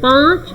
5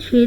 6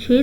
6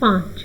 5।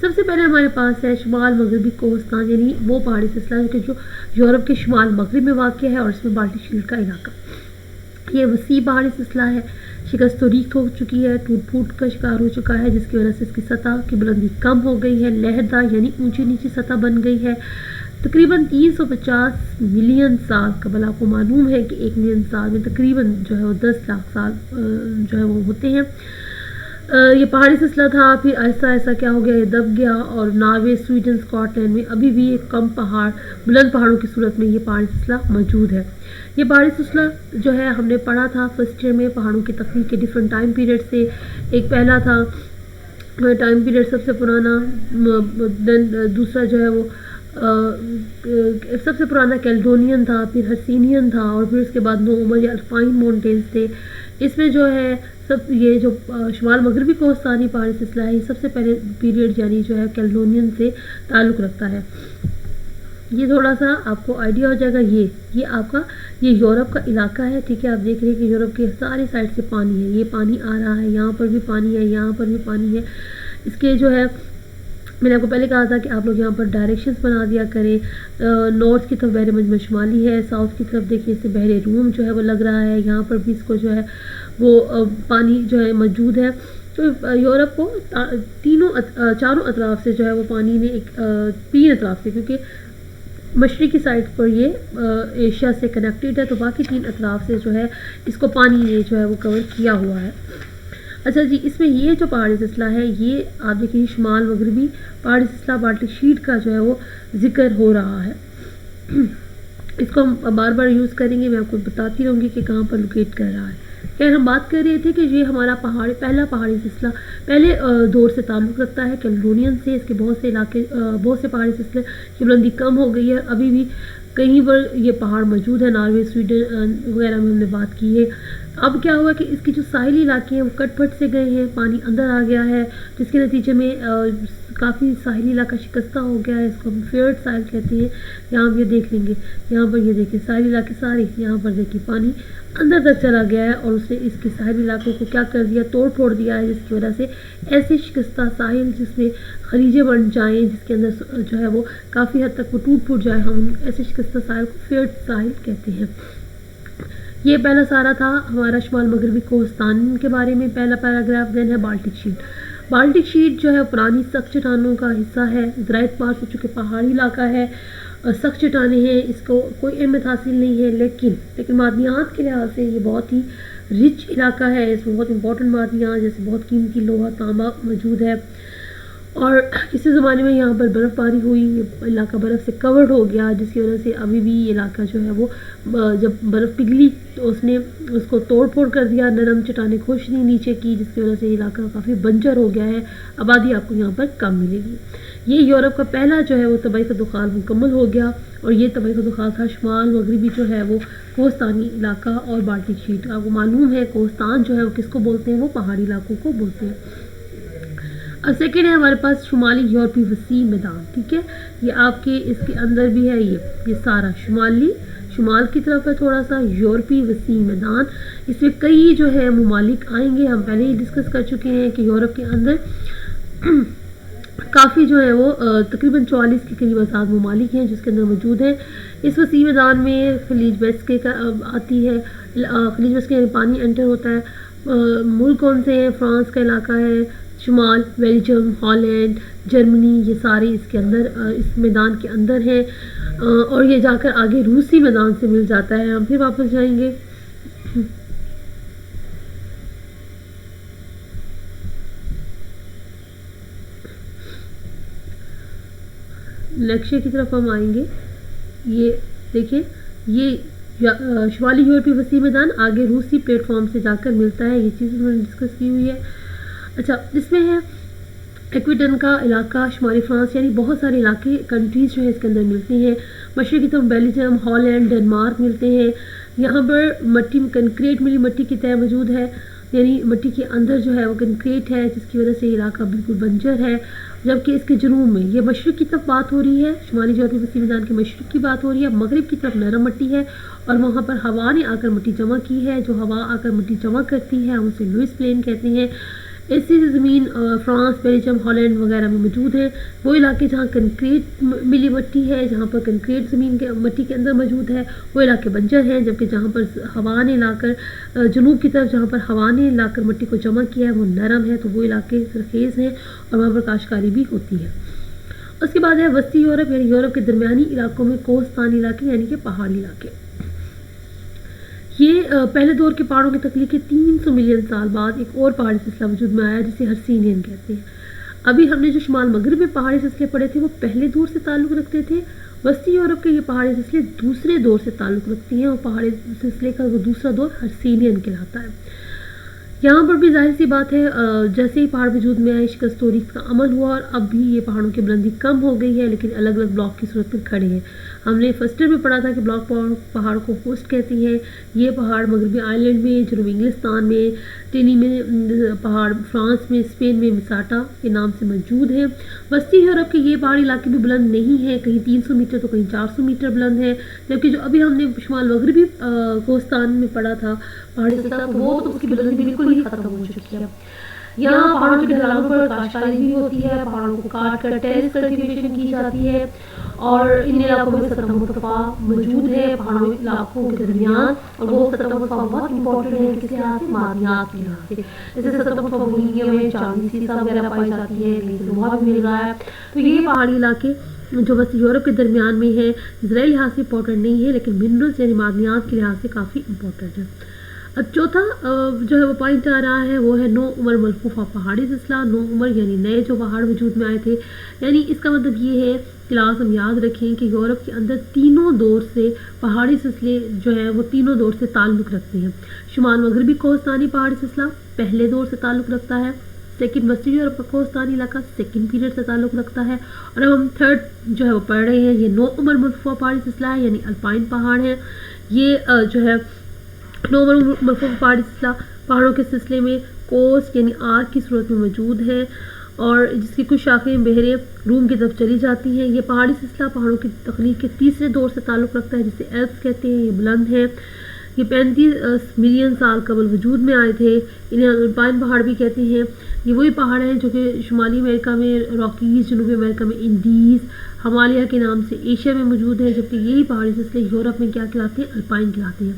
سب سے پہلے ہمارے پاس ہے شمال مغربی کوہستان، یعنی وہ پہاڑی سلسلہ کہ جو یورپ کے شمال مغرب میں واقع ہے اور اس میں بالٹک شیلڈ کا علاقہ. یہ وسیع پہاڑی سلسلہ ہے، شکست و ریخت ہو چکی ہے، ٹوٹ پھوٹ کا شکار ہو چکا ہے، جس کی وجہ سے اس کی سطح کی بلندی کم ہو گئی ہے، لہردار یعنی اونچی نیچی سطح بن گئی ہے. تقریباً 350 ملین سال قبل آپ کو معلوم ہے کہ 1 ملین سال میں تقریباً جو ہے وہ 10 لاکھ سال جو ہے وہ ہوتے ہیں. یہ پہاڑی سلسلہ تھا، پھر ایسا ایسا کیا ہو گیا، یہ دب گیا اور ناروے، سویڈن، اسکاٹ لینڈ میں ابھی بھی ایک کم بلند پہاڑوں کی صورت میں یہ پہاڑی سلسلہ موجود ہے. یہ پہاڑی سلسلہ جو ہے ہم نے پڑھا تھا فرسٹ ایئر میں پہاڑوں کی تخلیق کے ڈفرینٹ ٹائم پیریڈ سے. ایک پہلا تھا ٹائم پیریڈ سب سے پرانا، دین دوسرا جو ہے وہ سب سے پرانا کیلڈونین تھا، پھر ہرسینین تھا، اور پھر اس کے بعد نومر یا الپائن ماؤنٹینز تھے. اس میں جو ہے یہ جو شمال مغربی کوہستانی پہاڑی سلسلہ ہے، یہ سب سے پہلے پیریڈ یعنی جو ہے کیلڈونین سے تعلق رکھتا ہے. یہ تھوڑا سا آپ کو آئیڈیا ہو جائے گا. یہ آپ کا یہ یورپ کا علاقہ ہے، ٹھیک ہے. آپ دیکھ رہے ہیں کہ یورپ کے ساری سائڈ سے پانی ہے، یہ پانی آ رہا ہے، یہاں پر بھی پانی ہے، یہاں پر بھی پانی ہے. اس کے جو ہے میں نے آپ کو پہلے کہا تھا کہ آپ لوگ یہاں پر ڈائریکشنز بنا دیا کریں. نارتھ کی طرف بحر مجمع شمالی ہے، ساؤتھ کی طرف دیکھیے اس سے بحر روم جو ہے وہ لگ رہا ہے، یہاں پر بھی اس کو جو ہے وہ پانی جو ہے موجود ہے. تو یورپ کو چاروں اطراف سے جو ہے وہ پانی نے 3 اطراف سے، کیونکہ مشرقی سائڈ پر یہ ایشیا سے کنیکٹڈ ہے، تو باقی 3 اطراف سے جو ہے اس کو پانی نے جو ہے وہ کور کیا ہوا ہے. اچھا جی، اس میں یہ جو پہاڑی سلسلہ ہے، یہ آپ دیکھیں شمال مغربی پہاڑی سلسلہ بالٹک شیلڈ کا جو ہے وہ ذکر ہو رہا ہے. اس کو ہم بار بار یوز کریں گے، میں آپ کو بتاتی رہوں گی کہ کہاں پر لوکیٹ کر رہا ہے. خیر ہم بات کر رہے تھے کہ یہ ہمارا پہلا پہاڑی سلسلہ پہلے دور سے تعلق رکھتا ہے کیلڈونین سے. اس کے بہت سے پہاڑی سلسلے کی بلندی کم ہو گئی ہے، ابھی بھی کہیں پر یہ پہاڑ موجود ہے، ناروے، سویڈن وغیرہ میں ہم نے بات کی ہے. اب کیا ہوا کہ اس کی جو ساحلی علاقے ہیں وہ کٹ پھٹ سے گئے ہیں، پانی اندر آ گیا ہے، جس کے نتیجے میں کافی ساحلی علاقہ شکستہ ہو گیا ہے. اس کو ہم فیورڈ ساحل کہتے ہیں. یہاں بھی دیکھ لیں گے، یہاں پر یہ دیکھیں ساحلی علاقے سارے، یہاں پر دیکھیں پانی اندر تک چلا گیا ہے اور اس نے اس کے ساحلی علاقوں کو کیا کر دیا، توڑ پھوڑ دیا ہے، جس کی وجہ سے ایسے شکستہ ساحل جس میں خلیجیں بن جائیں، جس کے اندر جو ہے وہ کافی حد تک وہ ٹوٹ پھوٹ جائے، ہم ایسے شکستہ ساحل کو فیورڈ ساحل کہتے ہیں. یہ پہلا سارا تھا ہمارا شمال مغربی کوہستان کے بارے میں پہلا پیراگراف. دین ہے بالٹک شیلڈ. بالٹک شیلڈ جو ہے پرانی سخت چٹانوں کا حصہ ہے. زرائد پار سے چونکہ پہاڑی علاقہ ہے، سخت چٹانیں ہیں، اس کو کوئی اہمیت حاصل نہیں ہے، لیکن معدنیات کے لحاظ سے یہ بہت ہی رچ علاقہ ہے. اس میں بہت امپورٹنٹ معدنیات جیسے بہت قیمتی لوہا، تانبا موجود ہے. اور کسی زمانے میں یہاں پر برف باری ہوئی، یہ علاقہ برف سے کورڈ ہو گیا، جس کی وجہ سے ابھی بھی یہ علاقہ جو ہے وہ جب برف پگھلی تو اس نے اس کو توڑ پھوڑ کر دیا، نرم چٹانیں کھوش نہیں نیچے کی، جس کی وجہ سے یہ علاقہ کافی بنجر ہو گیا ہے. آبادی آپ کو یہاں پر کم ملے گی. یہ یورپ کا پہلا جو ہے وہ طبعی خدوخال مکمل ہو گیا، اور یہ طبعی خدوخال تھا شمال مغربی جو ہے وہ کوہستانی علاقہ اور بالٹک شیلڈ. آپ کو معلوم ہے کوہستان جو ہے وہ کس کو بولتے ہیں، وہ پہاڑی علاقوں کو بولتے ہیں. اور سیکنڈ ہے ہمارے پاس شمالی یورپی وسیع میدان. ٹھیک ہے، یہ آپ کے اس کے اندر بھی ہے، یہ سارا شمال کی طرف ہے تھوڑا سا یورپی وسیع میدان. اس میں کئی جو ہے ممالک آئیں گے. ہم پہلے ہی ڈسکس کر چکے ہیں کہ یورپ کے اندر کافی جو ہے وہ تقریباً 44 کے قریب آزاد ممالک ہیں جس کے اندر موجود ہیں. اس وسیع میدان میں خلیج بیسکے کا آتی ہے، خلیج بیسکے یعنی پانی انٹر ہوتا ہے. ملک کون سے ہیں؟ فرانس کا علاقہ ہے، شمال بیلجیم، ہالینڈ، جرمنی، یہ سارے اس کے اندر اس میدان کے اندر ہیں. اور یہ جا کر آگے روسی میدان سے مل جاتا ہے. ہم پھر واپس جائیں گے. نقشے کی طرف ہم آئیں گے. یہ دیکھیں، یہ شمالی یورپی وسیع میدان آگے روسی پلیٹ فارم سے جا کر ملتا ہے. یہ چیز ہم نے ڈسکس کی ہوئی ہے. اچھا، اس میں ہے ایکویٹن کا علاقہ، شمالی فرانس، یعنی بہت سارے علاقے کنٹریز جو ہے اس کے اندر ملتے ہیں. مشرقی طرف بیلجیم، ہالینڈ، ڈنمارک ملتے ہیں. یہاں پر مٹی، کنکریٹ ملی مٹی کی تہ موجود ہے، یعنی مٹی کے اندر جو ہے وہ کنکریٹ ہے، جس کی وجہ سے یہ علاقہ بالکل بنجر ہے. جبکہ اس کے جنوب میں یہ مشرق کی طرف بات ہو رہی ہے، شمالی یورپی وسیع میدان کے مشرق کی بات ہو رہی ہے. مغرب کی طرف نرم مٹی ہے اور وہاں پر ہوا نے آ کر مٹی جمع کی ہے. جو ہوا آ کر مٹی جمع کرتی ہے ہم اسے لوئس پلین کہتے ہیں. ایسی زمین فرانس، بیلجیم، ہالینڈ وغیرہ میں موجود ہیں. وہ علاقے جہاں کنکریٹ ملی مٹی ہے، جہاں پر کنکریٹ زمین کے مٹی کے اندر موجود ہے، وہ علاقے بنجر ہیں. جبکہ جہاں پر ہوا نے لا کر جنوب کی طرف جہاں پر ہوا نے لا کر مٹی کو جمع کیا ہے وہ نرم ہے، تو وہ علاقے زرخیز ہیں اور وہاں پر کاشتکاری بھی ہوتی ہے. اس کے بعد ہے وسطی یورپ، یعنی یورپ کے درمیانی علاقوں میں کوہستانی علاقے یعنی کہ پہاڑی علاقے. یہ پہلے دور کے پہاڑوں کی تخلیق کے 300 ملین سال بعد ایک اور پہاڑی سلسلہ وجود میں آیا جسے ہرسینین کہتے ہیں. ابھی ہم نے جو شمال مغرب میں پہاڑی سلسلے پڑھے تھے وہ پہلے دور سے تعلق رکھتے تھے. وسطی یورپ کے یہ پہاڑی سلسلے دوسرے دور سے تعلق رکھتی ہیں اور پہاڑی سلسلے کا وہ دوسرا دور ہرسینین کہلاتا ہے. یہاں پر بھی ظاہر سی بات ہے جیسے ہی پہاڑ وجود میں آئے شکست و ریخت کا عمل ہوا اور اب بھی یہ پہاڑوں کی بلندی کم ہو گئی ہے لیکن الگ الگ بلاک کی صورت میں کھڑے ہیں. ہم نے فرسٹ ایئر میں پڑھا تھا کہ بلاک پہاڑ کو ہوسٹ کہتی ہیں. یہ پہاڑ مغربی آئرلینڈ میں، جنوبی انگلستان میں، ٹینی میں پہاڑ فرانس میں، اسپین میں مساٹا کے نام سے موجود ہیں. وسطی یورپ کے یہ پہاڑی علاقے بھی بلند نہیں ہیں، کہیں 300 میٹر تو کہیں 400 میٹر بلند ہے. جبکہ جو ابھی ہم نے شمال مغربی کوہستان میں پڑھا تھا پہاڑی سلسلہ تو وہ تو اس کی بلندی بالکل ہی ختم ہو چکی ہے. یہاں پہاڑوں کی ڈھلانوں پر کاشتکاری بھی ہوتی ہے، پہاڑوں کو کاٹ کر ٹیرس کلٹیویشن کی جاتی ہے اور ان علاقوں میں سطح مرتفع موجود ہے پہاڑوں علاقوں کے درمیان. اور وہ سطح مرتفع بہت امپورٹنٹ ہے کس لحاظ سے؟ معدنیات کے لحاظ سے. جیسے سطح مرتفع وونیم میں چاندی، سیسا وغیرہ پائی جاتی ہے، کہیں سے لوہا بھی مل رہا ہے. تو یہ پہاڑی علاقے جو وسطی یورپ کے درمیان میں ہے زرعی لحاظ سے امپورٹنٹ نہیں ہے لیکن منرلز یعنی معدنیات کے لحاظ سے کافی امپورٹنٹ ہے. اب چوتھا جو ہے وہ پوائنٹ آ رہا ہے وہ ہے نو عمر ملفوفہ پہاڑی سلسلہ. نو عمر یعنی نئے جو پہاڑ وجود میں آئے تھے، یعنی اس کا مطلب یہ ہے کہ لازم یاد رکھیں کہ یورپ کے اندر تینوں دور سے پہاڑی سلسلے جو ہے وہ تینوں دور سے تعلق رکھتے ہیں. شمال مغربی کوہستانی پہاڑی سلسلہ پہلے دور سے تعلق رکھتا ہے. سیکنڈ وسطی یورپ کا کوہستانی علاقہ سیکنڈ پیریڈ سے تعلق رکھتا ہے. اور اب ہم تھرڈ جو ہے وہ پڑھ رہے ہیں، یہ نو عمر ملفوفہ پہاڑی سلسلہ ہے یعنی الپائن پہاڑ ہے. یہ جو ہے نو عمر ملفوفہ پہاڑی سلسلہ پہاڑوں کے سلسلے میں کوسٹ یعنی آرک کی صورت میں موجود ہے اور جس کی کچھ شاخیں بحیرے روم کی طرف چلی جاتی ہیں. یہ پہاڑی سلسلہ پہاڑوں کی تخلیق کے تیسرے دور سے تعلق رکھتا ہے جسے ایلپس کہتے ہیں. یہ بلند ہے. یہ 35 ملین سال قبل وجود میں آئے تھے. انہیں الپائن پہاڑ بھی کہتے ہیں. یہ وہی پہاڑ ہیں جو کہ شمالی امریکہ میں راکیز، جنوبی امریکہ میں انڈیز، ہمالیہ کے نام سے ایشیا میں موجود ہے. جبکہ یہی پہاڑی سلسلے یورپ میں کیا کہلاتے ہیں؟ الپائن کہلاتے ہیں.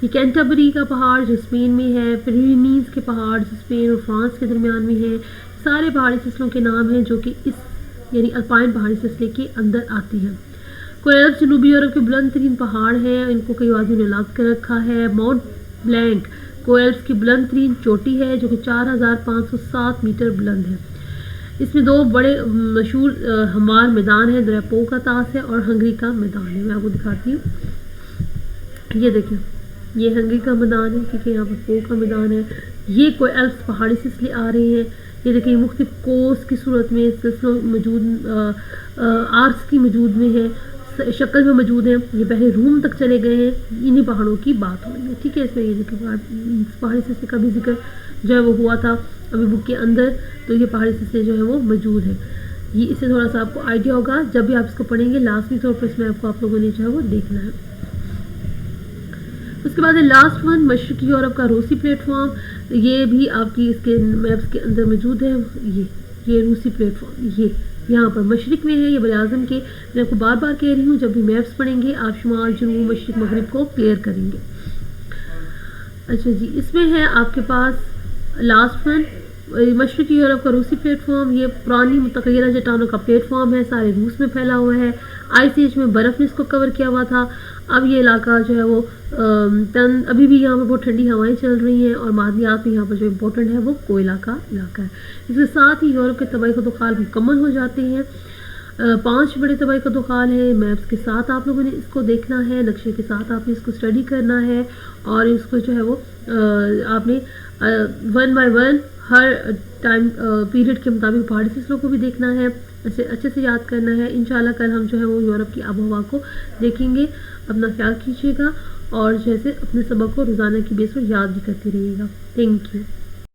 یہ کینٹربری کا پہاڑ جو اسپین میں ہے، پیرینیز کے پہاڑ جو اسپین اور فرانس کے درمیان میں ہے، سارے پہاڑی سلسلوں کے نام ہیں جو کہ اس یعنی الپائن پہاڑی سلسلے کے اندر آتے ہیں. کویلپس جنوبی یورپ کے بلند ترین پہاڑ ہیں، ان کو کئی وادیوں نے لاگ کر رکھا ہے. ماؤنٹ بلینک کویلپس کی بلند ترین چوٹی ہے جو کہ 4507 میٹر بلند ہے. اس میں دو بڑے مشہور ہموار میدان ہیں، دریا پو کا طاس ہے اور ہنگری کا میدان ہے. میں آپ کو دکھاتی ہوں. یہ دیکھیں، یہ ہنگری کا میدان ہے کیونکہ یہاں پر پو کا میدان ہے. یہ کویلپس پہاڑی سلسلے آ رہے ہیں. یہ دیکھیں مختلف کوس کی صورت میں سلسلوں موجود آرکس کی موجود میں ہے، شکل میں موجود ہیں. یہ بحر روم تک چلے گئے ہیں. انہی پہاڑوں کی بات ہو رہی ہے. ٹھیک ہے، اس میں یہ دیکھیں پہاڑی سلسلے کا بھی ذکر جو ہے وہ ہوا تھا ابھی بک کے اندر. تو یہ پہاڑی سلسلے جو ہے وہ موجود ہے. یہ اس سے تھوڑا سا آپ کو آئیڈیا ہوگا جب بھی آپ اس کو پڑھیں گے. لازمی طور پر اس میں آپ لوگوں نے جو ہے وہ دیکھنا ہے. اس کے بعد لاسٹ ون مشرقی یورپ کا روسی پلیٹ فارم. یہ بھی آپ کی اس کے میپس کے اندر موجود ہے. یہ روسی پلیٹ فارم یہ یہاں پر مشرق میں ہے. یہ براعظم کے میں آپ کو بار بار کہہ رہی ہوں جب بھی میپس پڑھیں گے آپ شمال، جنوب، مشرق، مغرب کو کلیئر کریں گے. اچھا جی، اس میں ہے آپ کے پاس لاسٹ ون مشرقی یورپ کا روسی پلیٹ فارم. یہ پرانی متغیرہ چٹانوں کا پلیٹ فارم ہے، سارے روس میں پھیلا ہوا ہے. آئس ایج میں برف نے اس کو کور کیا ہوا تھا. اب یہ علاقہ جو ہے وہ ابھی بھی یہاں پر بہت ٹھنڈی ہوائیں چل رہی ہیں اور معدنیات میں یہاں پر جو امپورٹنٹ ہے وہ کوئلہ کا علاقہ ہے. اس کے ساتھ ہی یورپ کے طبعی خدوخال مکمل ہو جاتے ہیں. 5 بڑے طبعی خدوخال ہیں. میپس کے ساتھ آپ لوگوں نے اس کو دیکھنا ہے، نقشے کے ساتھ آپ نے اس کو اسٹڈی کرنا ہے اور اس کو جو ہے وہ آپ نے 1 بائی 1 ہر ٹائم پیریڈ کے مطابق پہاڑی سلسلوں کو بھی دیکھنا ہے، اچھے سے یاد کرنا ہے. انشاءاللہ کل ہم جو ہے وہ یورپ کی آب و ہوا کو دیکھیں گے. اپنا خیال کیجیے گا اور جیسے اپنے سبق کو روزانہ کی بیس پر یاد بھی کرتے رہیے گا. Thank you.